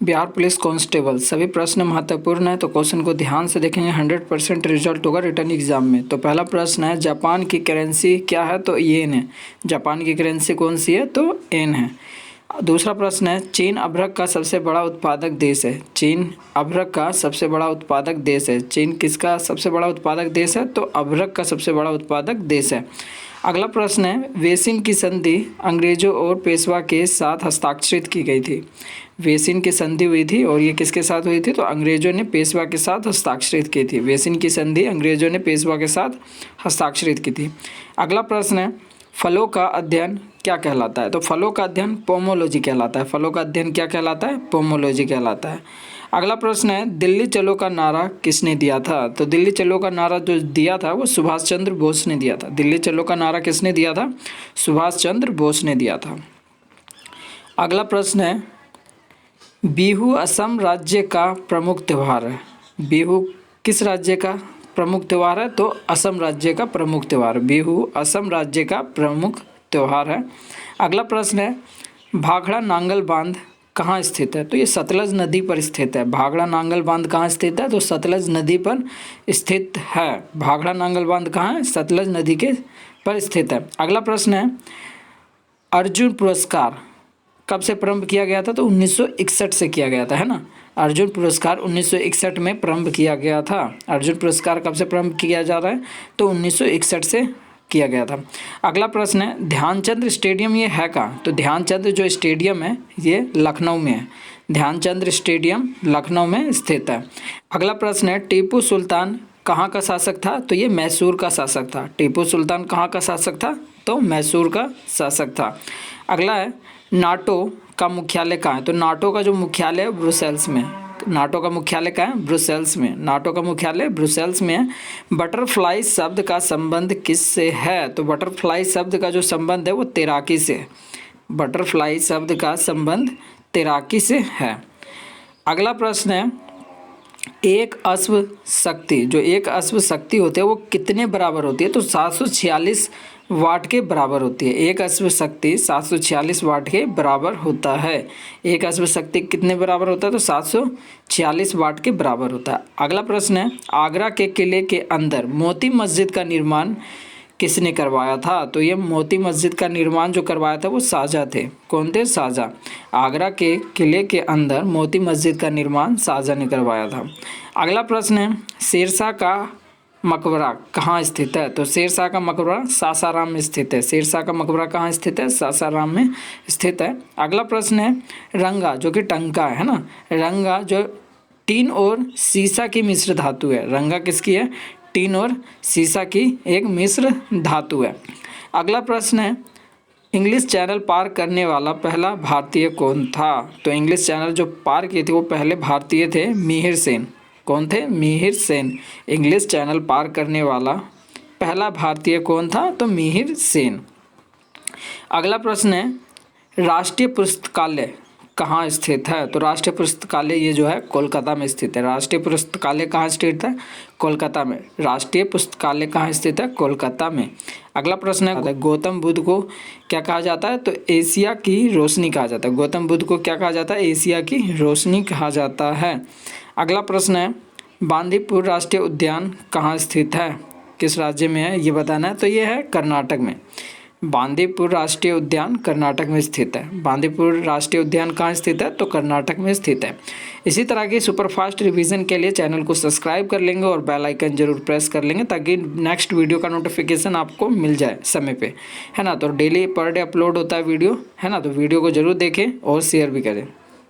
Bihar police constable सभी प्रश्न महत्वपूर्ण है, तो क्वेश्चन को ध्यान से देखेंगे। 100% रिजल्ट होगा रिटर्न एग्जाम में। तो पहला प्रश्न है, जापान की करेंसी क्या है? तो येन है। जापान की करेंसी कौन सी है? तो येन है। दूसरा प्रश्न है, चीन अभ्रक का सबसे बड़ा उत्पादक देश है। चीन अभ्रक का सबसे बड़ा उत्पादक देश है। चीन किसका सबसे बड़ा उत्पादक देश है? तो अभ्रक का सबसे बड़ा उत्पादक देश है। अगला प्रश्न है, वेसिन की संधि अंग्रेजों और पेशवा के साथ हस्ताक्षरित की गई थी। वेसिन की संधि हुई थी और ये किसके साथ हुई थी? तो अंग्रेजों ने पेशवा के साथ हस्ताक्षरित की थी। वेसिन की संधि अंग्रेजों ने पेशवा के साथ हस्ताक्षरित की थी। अगला प्रश्न है, फलों का अध्ययन क्या कहलाता है? तो फलों का अध्ययन पोमोलॉजी कहलाता है। फलों का अध्ययन क्या कहलाता है? पोमोलॉजी कहलाता है। अगला प्रश्न है, दिल्ली चलो का नारा किसने दिया था? तो दिल्ली चलो का नारा जो दिया था वो सुभाष चंद्र बोस ने दिया था। दिल्ली चलो का नारा किसने दिया था? सुभाष चंद्र बोस ने दिया था। अगला प्रश्न है, बिहू असम राज्य का प्रमुख त्यौहार है। बिहू किस राज्य का प्रमुख त्यौहार है? तो असम राज्य का प्रमुख त्यौहार। बिहू असम राज्य का प्रमुख त्यौहार है। अगला प्रश्न है, भाखड़ा नांगल बांध कहाँ स्थित है? तो ये सतलज नदी पर स्थित है। भाखड़ा नांगल बांध कहाँ स्थित है? तो सतलज नदी पर स्थित है। भाखड़ा नांगल बांध कहाँ है? सतलज नदी के पर स्थित है। अगला प्रश्न है, अर्जुन पुरस्कार कब से प्रारंभ किया गया था? तो 1961 से किया गया था, है ना। अर्जुन पुरस्कार 1961 में प्रारंभ किया गया था। अर्जुन पुरस्कार कब से प्रारंभ किया जा रहा है? तो 1961 से किया गया था। अगला प्रश्न है, ध्यानचंद स्टेडियम ये है कहाँ? तो ध्यानचंद जो स्टेडियम है ये लखनऊ में है। ध्यानचंद स्टेडियम लखनऊ में स्थित है। अगला प्रश्न है, टीपू सुल्तान कहाँ का शासक था? तो ये मैसूर का शासक था। टीपू सुल्तान कहाँ का शासक था? तो मैसूर का शासक था। अगला है, नाटो का मुख्यालय कहाँ है? तो नाटो का जो मुख्यालय है ब्रुसेल्स में। नाटो का मुख्यालय कहाँ है? ब्रुसेल्स में। नाटो का मुख्यालय ब्रुसेल्स में है। बटरफ्लाई शब्द का संबंध किससे है? तो बटरफ्लाई शब्द का जो संबंध है वो तैराकी से है। बटरफ्लाई शब्द का संबंध तैराकी से है। अगला प्रश्न है, एक अश्व शक्ति जो एक अश्व शक्ति होती है वो कितने बराबर होती है? तो 746 वाट के बराबर होती है। एक अश्व शक्ति 746 वाट के बराबर होता है। एक अश्व शक्ति कितने बराबर होता है? तो 746 वाट के बराबर होता है। अगला प्रश्न है, आगरा के किले के अंदर मोती मस्जिद का निर्माण किसने करवाया था? तो ये मोती मस्जिद का निर्माण जो करवाया था वो शाहजहाँ थे। कौन थे? शाहजहाँ। आगरा के किले के अंदर मोती मस्जिद का निर्माण शाहजहाँ ने करवाया था। अगला प्रश्न है, शेरशाह का मकबरा कहाँ स्थित है? तो शेरशाह का मकबरा सासाराम में स्थित है। शेरशाह का मकबरा कहाँ स्थित है? सासाराम में स्थित है। अगला प्रश्न है, रंगा जो कि टंका है ना, रंगा जो टीन और सीसा की मिश्र धातु है। रंगा किसकी है? टीन और सीसा की एक मिश्र धातु है। अगला प्रश्न है, इंग्लिश चैनल पार करने वाला पहला भारतीय कौन था? तो इंग्लिश चैनल जो पार किए थे वो पहले भारतीय थे मिहिर सेन। कौन थे? मिहिर सेन। इंग्लिश चैनल पार करने वाला पहला भारतीय कौन था? तो मिहिर सेन। अगला प्रश्न है, राष्ट्रीय पुस्तकालय कहाँ स्थित है? तो राष्ट्रीय पुस्तकालय ये जो है कोलकाता में स्थित है। राष्ट्रीय पुस्तकालय कहाँ स्थित है? कोलकाता में। राष्ट्रीय पुस्तकालय कहाँ स्थित है? कोलकाता में। अगला प्रश्न है, गौतम बुद्ध को क्या कहा जाता है? तो एशिया की रोशनी कहा जाता है। गौतम बुद्ध को क्या कहा जाता है? एशिया की रोशनी कहा जाता है। अगला प्रश्न है, बांदीपुर राष्ट्रीय उद्यान कहाँ स्थित है? किस राज्य में है ये बताना है। तो ये है कर्नाटक में। बांदीपुर राष्ट्रीय उद्यान कर्नाटक में स्थित है। बांदीपुर राष्ट्रीय उद्यान कहाँ स्थित है? तो कर्नाटक में स्थित है। इसी तरह की सुपरफास्ट रिवीजन के लिए चैनल को सब्सक्राइब कर लेंगे और बेल आइकन जरूर प्रेस कर लेंगे ताकि नेक्स्ट वीडियो का नोटिफिकेशन आपको मिल जाए समय पे, है ना। तो डेली पर डे अपलोड होता है वीडियो, है ना। तो वीडियो को जरूर देखें और शेयर भी करें।